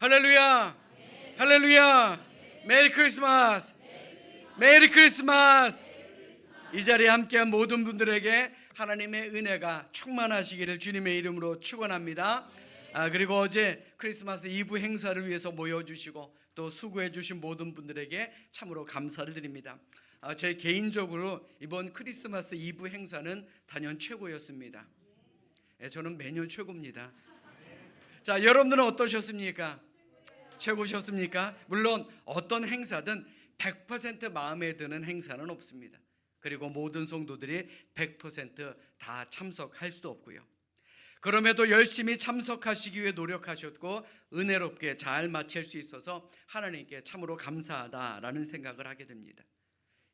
할렐루야, 할렐루야. 메리 크리스마스, 메리 크리스마스. 이 자리에 함께한 모든 분들에게 하나님의 은혜가 충만하시기를 주님의 이름으로 축원합니다. 그리고 어제 크리스마스 이브 행사를 위해서 모여주시고 또 수고해 주신 모든 분들에게 참으로 감사를 드립니다. 제 개인적으로 이번 크리스마스 이브 행사는 단연 최고였습니다. 저는 매년 최고입니다. 자, 여러분들은 어떠셨습니까? 최고셨습니까? 물론 어떤 행사든 100% 마음에 드는 행사는 없습니다. 그리고 모든 성도들이 100% 참석할 수도 없고요. 그럼에도 열심히 참석하시기 위해 노력하셨고 은혜롭게 잘 마칠 수 있어서 하나님께 참으로 감사하다라는 생각을 하게 됩니다.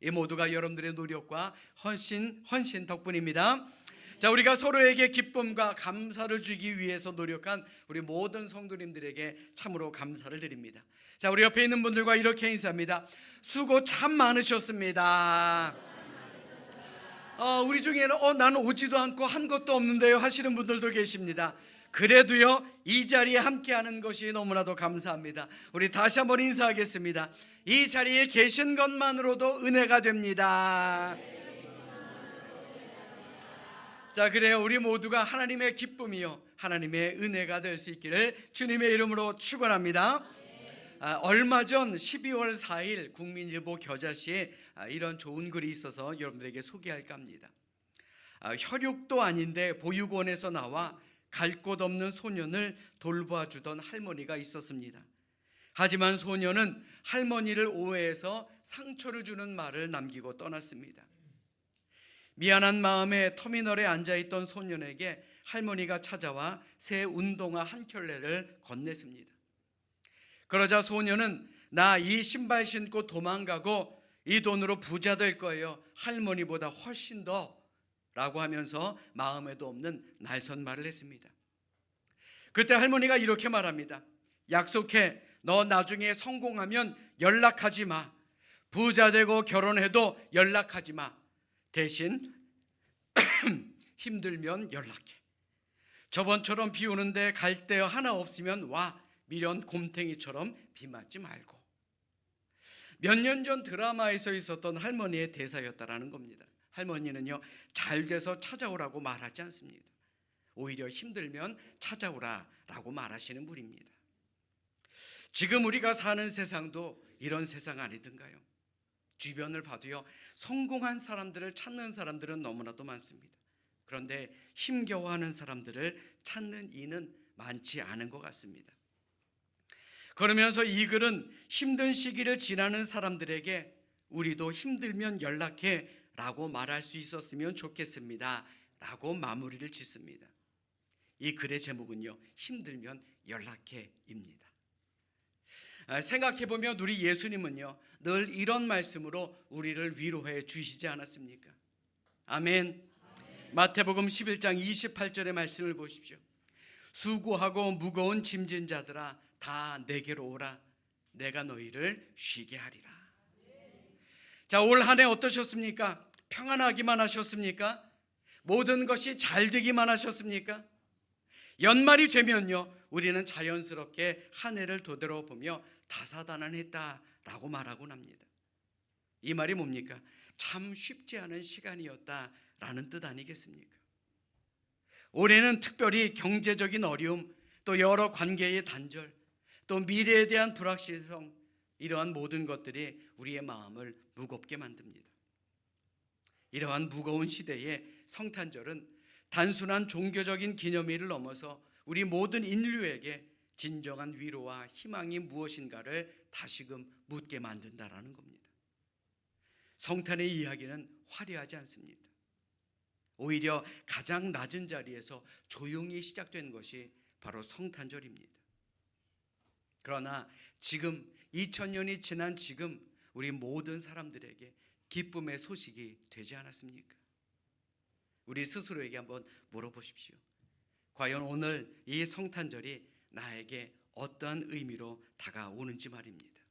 이 모두가 여러분들의 노력과 헌신 덕분입니다. 자, 우리가 서로에게 기쁨과 감사를 주기 위해서 노력한 우리 모든 성도님들에게 참으로 감사를 드립니다. 자, 우리 옆에 있는 분들과 이렇게 인사합니다. 수고 참 많으셨습니다. 우리 중에는 나는 오지도 않고 한 것도 없는데요 하시는 분들도 계십니다. 그래도요, 이 자리에 함께하는 것이 너무나도 감사합니다. 우리 다시 한번 인사하겠습니다. 이 자리에 계신 것만으로도 은혜가 됩니다. 자, 그래요. 우리 모두가 하나님의 기쁨이요 하나님의 은혜가 될 수 있기를 주님의 이름으로 축원합니다. 얼마 전 12월 4일 국민일보 겨자시에 이런 좋은 글이 있어서 여러분들에게 소개할까 합니다. 혈육도 아닌데 보육원에서 나와 갈 곳 없는 소년을 돌봐주던 할머니가 있었습니다. 하지만 소년은 할머니를 오해해서 상처를 주는 말을 남기고 떠났습니다. 미안한 마음에 터미널에 앉아있던 소년에게 할머니가 찾아와 새 운동화 한 켤레를 건넸습니다. 그러자 소년은 나 이 신발 신고 도망가고 이 돈으로 부자 될 거예요. 할머니보다 훨씬 더 라고 하면서 마음에도 없는 날선말을 했습니다. 그때 할머니가 이렇게 말합니다. 약속해. 너 나중에 성공하면 연락하지 마. 부자 되고 결혼해도 연락하지 마. 대신 힘들면 연락해. 저번처럼 비 오는데 갈 데 하나 없으면 와. 미련 곰탱이처럼 비 맞지 말고. 몇 년 전 드라마에서 있었던 할머니의 대사였다라는 겁니다. 할머니는요, 잘 돼서 찾아오라고 말하지 않습니다. 오히려 힘들면 찾아오라라고 말하시는 분입니다. 지금 우리가 사는 세상도 이런 세상 아니던가요? 주변을 봐도요, 성공한 사람들을 찾는 사람들은 너무나도 많습니다. 그런데 힘겨워하는 사람들을 찾는 이는 많지 않은 것 같습니다. 그러면서 이 글은 힘든 시기를 지나는 사람들에게 우리도 힘들면 연락해 라고 말할 수 있었으면 좋겠습니다 라고 마무리를 짓습니다. 이 글의 제목은요, 힘들면 연락해 입니다. 생각해보면 우리 예수님은요, 늘 이런 말씀으로 우리를 위로해 주시지 않았습니까? 아멘. 마태복음 11장 28절의 말씀을 보십시오. 수고하고 무거운 짐진 자들아 다 내게로 오라. 내가 너희를 쉬게 하리라. 자, 올 한 해 어떠셨습니까? 평안하기만 하셨습니까? 모든 것이 잘 되기만 하셨습니까? 연말이 되면요, 우리는 자연스럽게 한 해를 되돌아보며 다사다난했다라고 말하곤 합니다. 이 말이 뭡니까? 참 쉽지 않은 시간이었다라는 뜻 아니겠습니까? 올해는 특별히 경제적인 어려움, 또 여러 관계의 단절, 또 미래에 대한 불확실성, 이러한 모든 것들이 우리의 마음을 무겁게 만듭니다. 이러한 무거운 시대에 성탄절은 단순한 종교적인 기념일을 넘어서 우리 모든 인류에게 진정한 위로와 희망이 무엇인가를 다시금 묻게 만든다라는 겁니다. 성탄의 이야기는 화려하지 않습니다. 오히려 가장 낮은 자리에서 조용히 시작된 것이 바로 성탄절입니다. 그러나 지금 2000년이 지난 지금 우리 모든 사람들에게 기쁨의 소식이 되지 않았습니까? 우리 스스로에게 한번 물어보십시오. 과연 오늘 이 성탄절이 나에게 어떠한 의미로 다가오는지 말입니다.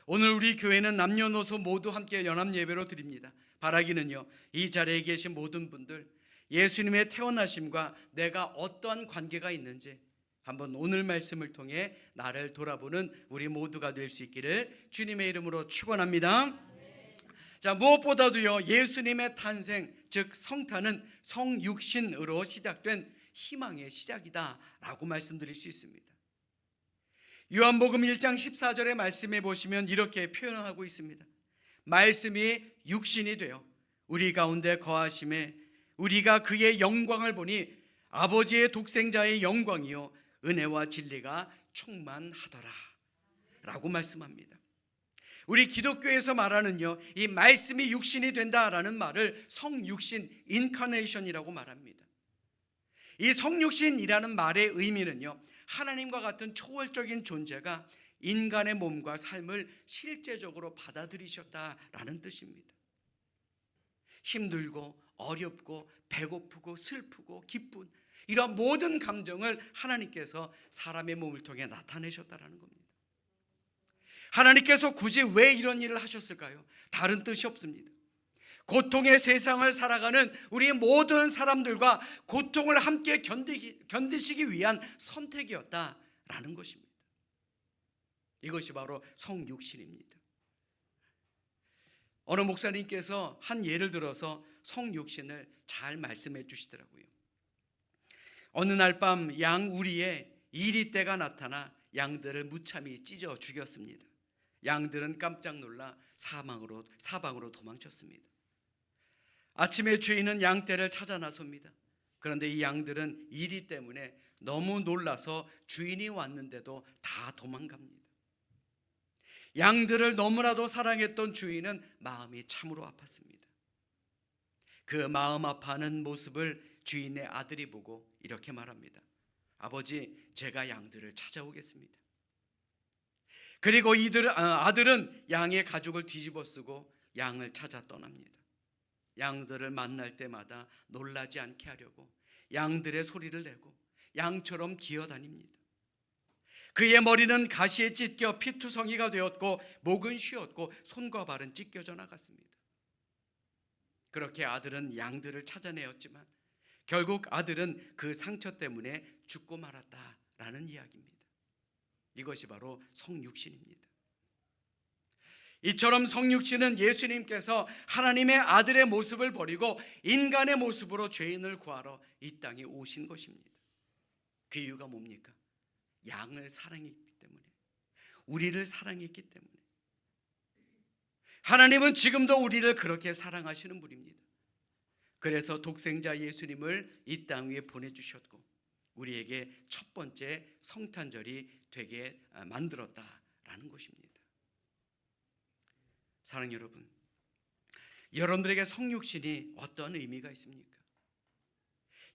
오늘 우리 교회는 남녀노소 모두 함께 연합 예배로 드립니다. 바라기는요, 이 자리에 계신 모든 분들 예수님의 태어나심과 내가 어떠한 관계가 있는지 한번 오늘 말씀을 통해 나를 돌아보는 우리 모두가 될 수 있기를 주님의 이름으로 축원합니다. 자, 무엇보다도요, 예수님의 탄생, 즉 성탄은 성육신으로 시작된 희망의 시작이다라고 말씀드릴 수 있습니다. 요한복음 1장 14절의 말씀에 보시면 이렇게 표현하고 있습니다. 말씀이 육신이 되어 우리 가운데 거하심에 우리가 그의 영광을 보니 아버지의 독생자의 영광이요 은혜와 진리가 충만하더라 라고 말씀합니다. 우리 기독교에서 말하는요, 이 말씀이 육신이 된다라는 말을 성육신, 인카네이션이라고 말합니다. 이 성육신이라는 말의 의미는요, 하나님과 같은 초월적인 존재가 인간의 몸과 삶을 실제적으로 받아들이셨다라는 뜻입니다. 힘들고 어렵고 배고프고 슬프고 기쁜 이런 모든 감정을 하나님께서 사람의 몸을 통해 나타내셨다라는 겁니다. 하나님께서 굳이 왜 이런 일을 하셨을까요? 다른 뜻이 없습니다. 고통의 세상을 살아가는 우리 모든 사람들과 고통을 함께 견디시기 위한 선택이었다라는 것입니다. 이것이 바로 성육신입니다. 어느 목사님께서 한 예를 들어서 성육신을 잘 말씀해 주시더라고요. 어느 날 밤 양 우리에 이리떼가 나타나 양들을 무참히 찢어 죽였습니다. 양들은 깜짝 놀라 사방으로 도망쳤습니다. 아침에 주인은 양떼를 찾아 나섭니다. 그런데 이 양들은 이리 때문에 너무 놀라서 주인이 왔는데도 다 도망갑니다. 양들을 너무나도 사랑했던 주인은 마음이 참으로 아팠습니다. 그 마음 아파하는 모습을 주인의 아들이 보고 이렇게 말합니다. 아버지, 제가 양들을 찾아오겠습니다. 그리고 아들은 양의 가죽을 뒤집어 쓰고 양을 찾아 떠납니다. 양들을 만날 때마다 놀라지 않게 하려고 양들의 소리를 내고 양처럼 기어다닙니다. 그의 머리는 가시에 찢겨 피투성이가 되었고 목은 쉬었고 손과 발은 찢겨져 나갔습니다. 그렇게 아들은 양들을 찾아내었지만 결국 아들은 그 상처 때문에 죽고 말았다라는 이야기입니다. 이것이 바로 성육신입니다. 이처럼 성육신은 예수님께서 하나님의 아들의 모습을 버리고 인간의 모습으로 죄인을 구하러 이 땅에 오신 것입니다. 그 이유가 뭡니까? 양을 사랑했기 때문에, 우리를 사랑했기 때문에. 하나님은 지금도 우리를 그렇게 사랑하시는 분입니다. 그래서 독생자 예수님을 이 땅 위에 보내주셨고 우리에게 첫 번째 성탄절이 되게 만들었다라는 것입니다. 사랑하는 여러분, 여러분들에게 성육신이 어떤 의미가 있습니까?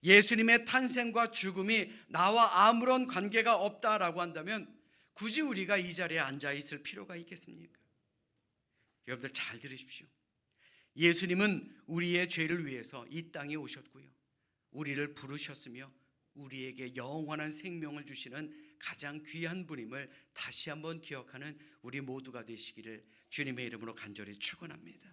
예수님의 탄생과 죽음이 나와 아무런 관계가 없다라고 한다면 굳이 우리가 이 자리에 앉아 있을 필요가 있겠습니까? 여러분들 잘 들으십시오. 예수님은 우리의 죄를 위해서 이 땅에 오셨고요, 우리를 부르셨으며 우리에게 영원한 생명을 주시는 가장 귀한 분임을 다시 한번 기억하는 우리 모두가 되시기를 주님의 이름으로 간절히 축원합니다.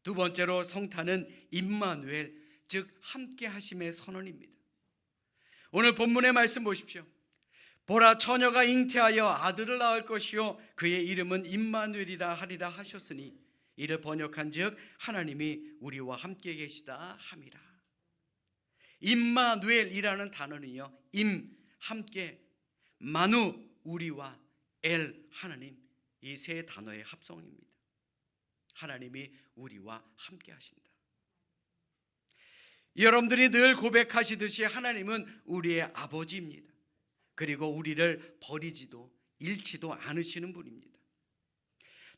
두 번째로 성탄은 임마누엘, 즉 함께 하심의 선언입니다. 오늘 본문의 말씀 보십시오. 보라, 처녀가 잉태하여 아들을 낳을 것이요 그의 이름은 임마누엘이라 하리라 하셨으니 이를 번역한즉 하나님이 우리와 함께 계시다 함이라. 임마누엘이라는 단어는요, 임 함께, 마누 우리와, 엘 하나님, 이 세 단어의 합성입니다. 하나님이 우리와 함께 하신다. 여러분들이 늘 고백하시듯이 하나님은 우리의 아버지입니다. 그리고 우리를 버리지도 잃지도 않으시는 분입니다.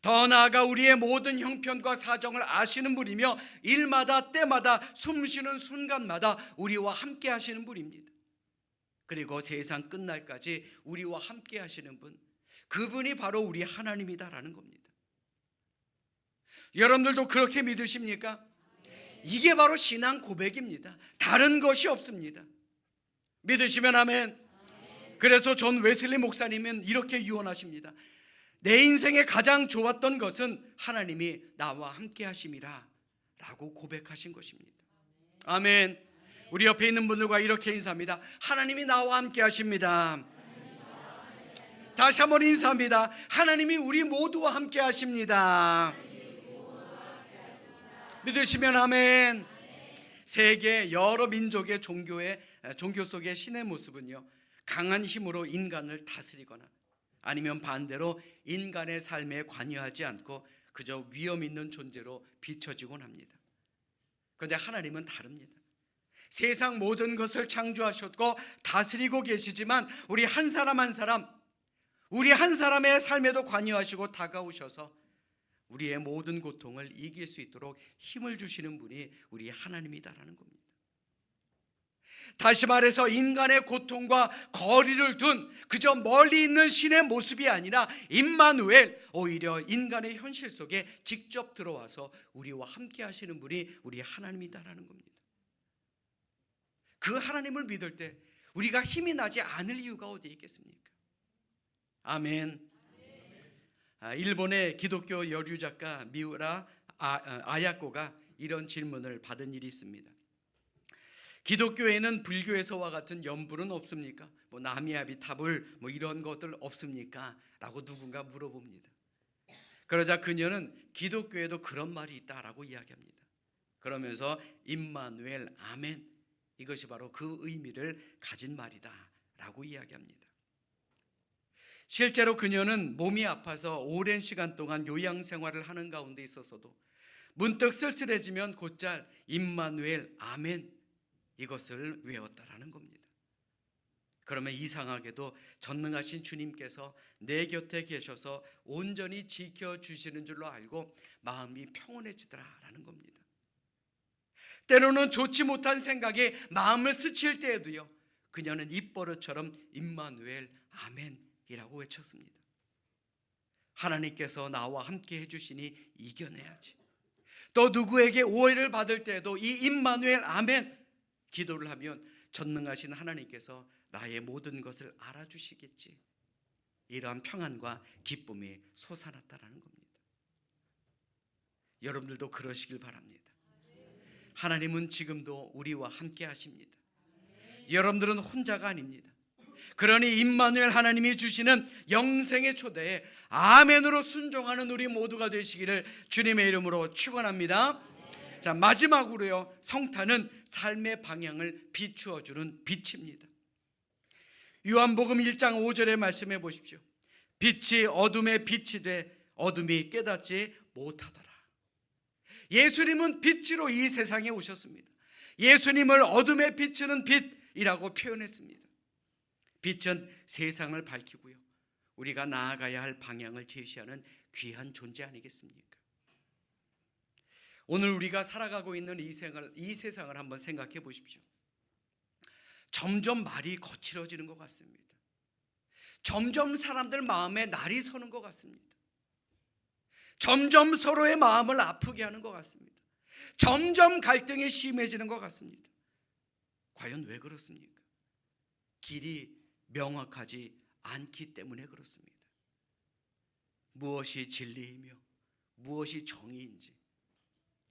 더 나아가 우리의 모든 형편과 사정을 아시는 분이며 일마다 때마다 숨쉬는 순간마다 우리와 함께 하시는 분입니다. 그리고 세상 끝날까지 우리와 함께 하시는 분, 그분이 바로 우리 하나님이다라는 겁니다. 여러분들도 그렇게 믿으십니까? 이게 바로 신앙 고백입니다. 다른 것이 없습니다. 믿으시면 아멘. 그래서 존 웨슬리 목사님은 이렇게 유언하십니다. 내 인생에 가장 좋았던 것은 하나님이 나와 함께 하심이라 라고 고백하신 것입니다. 아멘. 우리 옆에 있는 분들과 이렇게 인사합니다. 하나님이 나와 함께 하십니다. 다시 한번 인사합니다. 하나님이 우리 모두와 함께 하십니다. 믿으시면 아멘. 세계 여러 민족의 종교 속의 신의 모습은요, 강한 힘으로 인간을 다스리거나 아니면 반대로 인간의 삶에 관여하지 않고 그저 위험 있는 존재로 비춰지곤 합니다. 그런데 하나님은 다릅니다. 세상 모든 것을 창조하셨고 다스리고 계시지만 우리 한 사람 한 사람, 우리 한 사람의 삶에도 관여하시고 다가오셔서 우리의 모든 고통을 이길 수 있도록 힘을 주시는 분이 우리 하나님이다라는 겁니다. 다시 말해서 인간의 고통과 거리를 둔 그저 멀리 있는 신의 모습이 아니라 임마누엘, 오히려 인간의 현실 속에 직접 들어와서 우리와 함께 하시는 분이 우리 하나님이다라는 겁니다. 그 하나님을 믿을 때 우리가 힘이 나지 않을 이유가 어디 있겠습니까? 아멘. 일본의 기독교 여류 작가 미우라 아야코가 이런 질문을 받은 일이 있습니다. 기독교에는 불교에서와 같은 염불은 없습니까? 나미아비타불 이런 것들 없습니까? 라고 누군가 물어봅니다. 그러자 그녀는 기독교에도 그런 말이 있다라고 이야기합니다. 그러면서 임마누엘 아멘, 이것이 바로 그 의미를 가진 말이다 라고 이야기합니다. 실제로 그녀는 몸이 아파서 오랜 시간 동안 요양 생활을 하는 가운데 있어서도 문득 쓸쓸해지면 곧잘 임마누엘 아멘, 이것을 외웠다라는 겁니다. 그러면 이상하게도 전능하신 주님께서 내 곁에 계셔서 온전히 지켜주시는 줄로 알고 마음이 평온해지더라라는 겁니다. 때로는 좋지 못한 생각에 마음을 스칠 때에도요, 그녀는 입버릇처럼 임마누엘 아멘이라고 외쳤습니다. 하나님께서 나와 함께 해주시니 이겨내야지. 또 누구에게 오해를 받을 때에도 이 임마누엘 아멘 기도를 하면 전능하신 하나님께서 나의 모든 것을 알아주시겠지. 이러한 평안과 기쁨이 솟아났다라는 겁니다. 여러분들도 그러시길 바랍니다. 하나님은 지금도 우리와 함께 하십니다. 여러분들은 혼자가 아닙니다. 그러니 임마누엘 하나님이 주시는 영생의 초대에 아멘으로 순종하는 우리 모두가 되시기를 주님의 이름으로 축원합니다. 자, 마지막으로요, 성탄은 삶의 방향을 비추어주는 빛입니다. 요한복음 1장 5절에 말씀해 보십시오. 빛이 어둠의 빛이 돼 어둠이 깨닫지 못하더라. 예수님은 빛으로 이 세상에 오셨습니다. 예수님을 어둠에 비추는 빛이라고 표현했습니다. 빛은 세상을 밝히고요, 우리가 나아가야 할 방향을 제시하는 귀한 존재 아니겠습니까? 오늘 우리가 살아가고 있는 이 세상을 한번 생각해 보십시오. 점점 말이 거칠어지는 것 같습니다. 점점 사람들 마음에 날이 서는 것 같습니다. 점점 서로의 마음을 아프게 하는 것 같습니다. 점점 갈등이 심해지는 것 같습니다. 과연 왜 그렇습니까? 길이 명확하지 않기 때문에 그렇습니다. 무엇이 진리이며 무엇이 정의인지,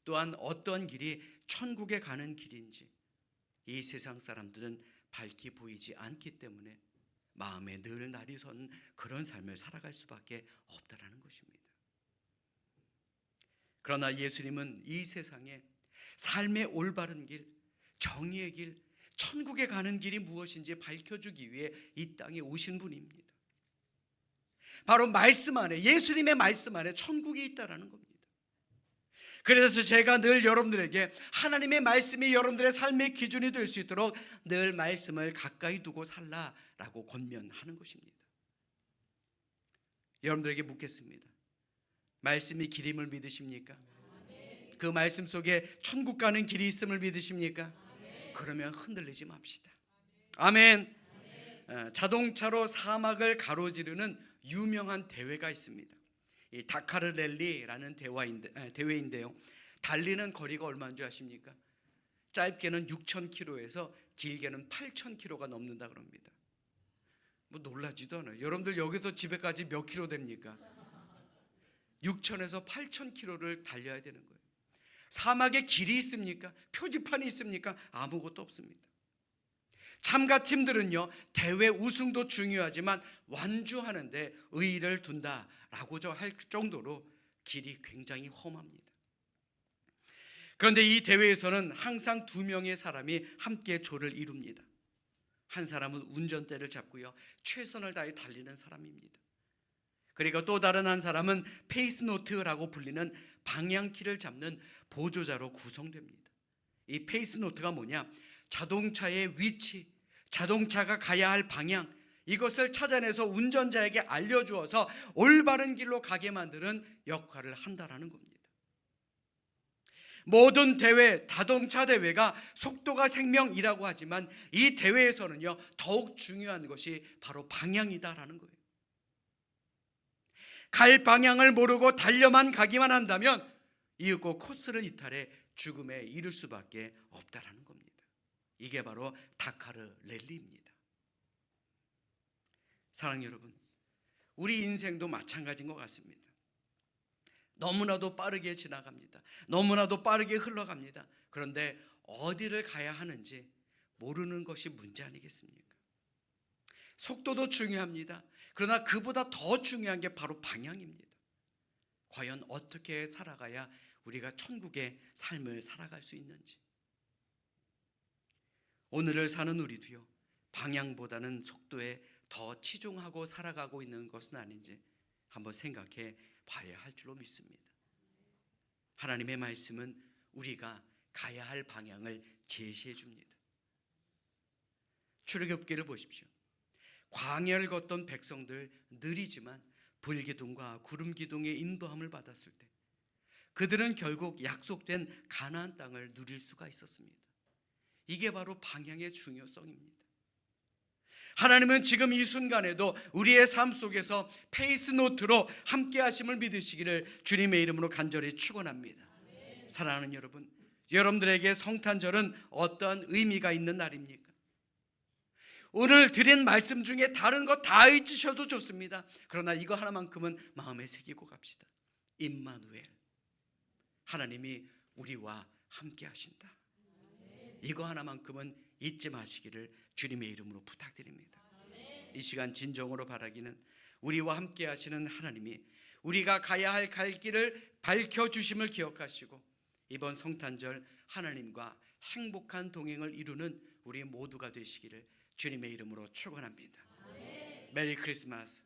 또한 어떤 길이 천국에 가는 길인지 이 세상 사람들은 밝히 보이지 않기 때문에 마음에 늘 날이 선 그런 삶을 살아갈 수밖에 없다라는 것입니다. 그러나 예수님은 이 세상에 삶의 올바른 길, 정의의 길, 천국에 가는 길이 무엇인지 밝혀주기 위해 이 땅에 오신 분입니다. 바로 말씀 안에, 예수님의 말씀 안에 천국이 있다라는 겁니다. 그래서 제가 늘 여러분들에게 하나님의 말씀이 여러분들의 삶의 기준이 될 수 있도록 늘 말씀을 가까이 두고 살라라고 권면하는 것입니다. 여러분들에게 묻겠습니다. 말씀이 길임을 믿으십니까? 그 말씀 속에 천국 가는 길이 있음을 믿으십니까? 그러면 흔들리지 맙시다. 아멘. 자동차로 사막을 가로지르는 유명한 대회가 있습니다. 이 다카르 랠리라는 대회인데요, 달리는 거리가 얼마인 줄 아십니까? 짧게는 6,000km에서 길게는 8,000km가 넘는다 그럽니다. 놀라지도 않아요. 여러분들 여기서 집에까지 몇 킬로 됩니까? 6,000에서 8,000km를 달려야 되는 거예요. 사막에 길이 있습니까? 표지판이 있습니까? 아무것도 없습니다. 참가팀들은요, 대회 우승도 중요하지만 완주하는데 의의를 둔다라고 할 정도로 길이 굉장히 험합니다. 그런데 이 대회에서는 항상 2명의 사람이 함께 조를 이룹니다. 한 사람은 운전대를 잡고요, 최선을 다해 달리는 사람입니다. 그리고 또 다른 한 사람은 페이스노트라고 불리는 방향키를 잡는 보조자로 구성됩니다. 이 페이스노트가 뭐냐? 자동차의 위치, 자동차가 가야 할 방향, 이것을 찾아내서 운전자에게 알려주어서 올바른 길로 가게 만드는 역할을 한다라는 겁니다. 모든 대회, 자동차 대회가 속도가 생명이라고 하지만 이 대회에서는요, 더욱 중요한 것이 바로 방향이다라는 거예요. 갈 방향을 모르고 달려만 가기만 한다면 이윽고 코스를 이탈해 죽음에 이를 수밖에 없다라는 겁니다. 이게 바로 다카르 랠리입니다. 사랑하는 여러분, 우리 인생도 마찬가지인 것 같습니다. 너무나도 빠르게 지나갑니다. 너무나도 빠르게 흘러갑니다. 그런데 어디를 가야 하는지 모르는 것이 문제 아니겠습니까? 속도도 중요합니다. 그러나 그보다 더 중요한 게 바로 방향입니다. 과연 어떻게 살아가야 우리가 천국의 삶을 살아갈 수 있는지. 오늘을 사는 우리도요, 방향보다는 속도에 더 치중하고 살아가고 있는 것은 아닌지 한번 생각해 봐야 할 줄로 믿습니다. 하나님의 말씀은 우리가 가야 할 방향을 제시해 줍니다. 출애굽기를 보십시오. 광야를 걷던 백성들, 느리지만 불기둥과 구름기둥의 인도함을 받았을 때 그들은 결국 약속된 가나안 땅을 누릴 수가 있었습니다. 이게 바로 방향의 중요성입니다. 하나님은 지금 이 순간에도 우리의 삶 속에서 페이스노트로 함께 하심을 믿으시기를 주님의 이름으로 간절히 축원합니다. 사랑하는 여러분, 여러분들에게 성탄절은 어떤 의미가 있는 날입니까? 오늘 드린 말씀 중에 다른 거 다 잊으셔도 좋습니다. 그러나 이거 하나만큼은 마음에 새기고 갑시다. 임마누엘, 하나님이 우리와 함께 하신다. 이거 하나만큼은 잊지 마시기를 주님의 이름으로 부탁드립니다. 이 시간 진정으로 바라기는 우리와 함께 하시는 하나님이 우리가 가야 할 갈 길을 밝혀주심을 기억하시고 이번 성탄절 하나님과 행복한 동행을 이루는 우리 모두가 되시기를 주님의 이름으로 축원합니다. 메리 크리스마스.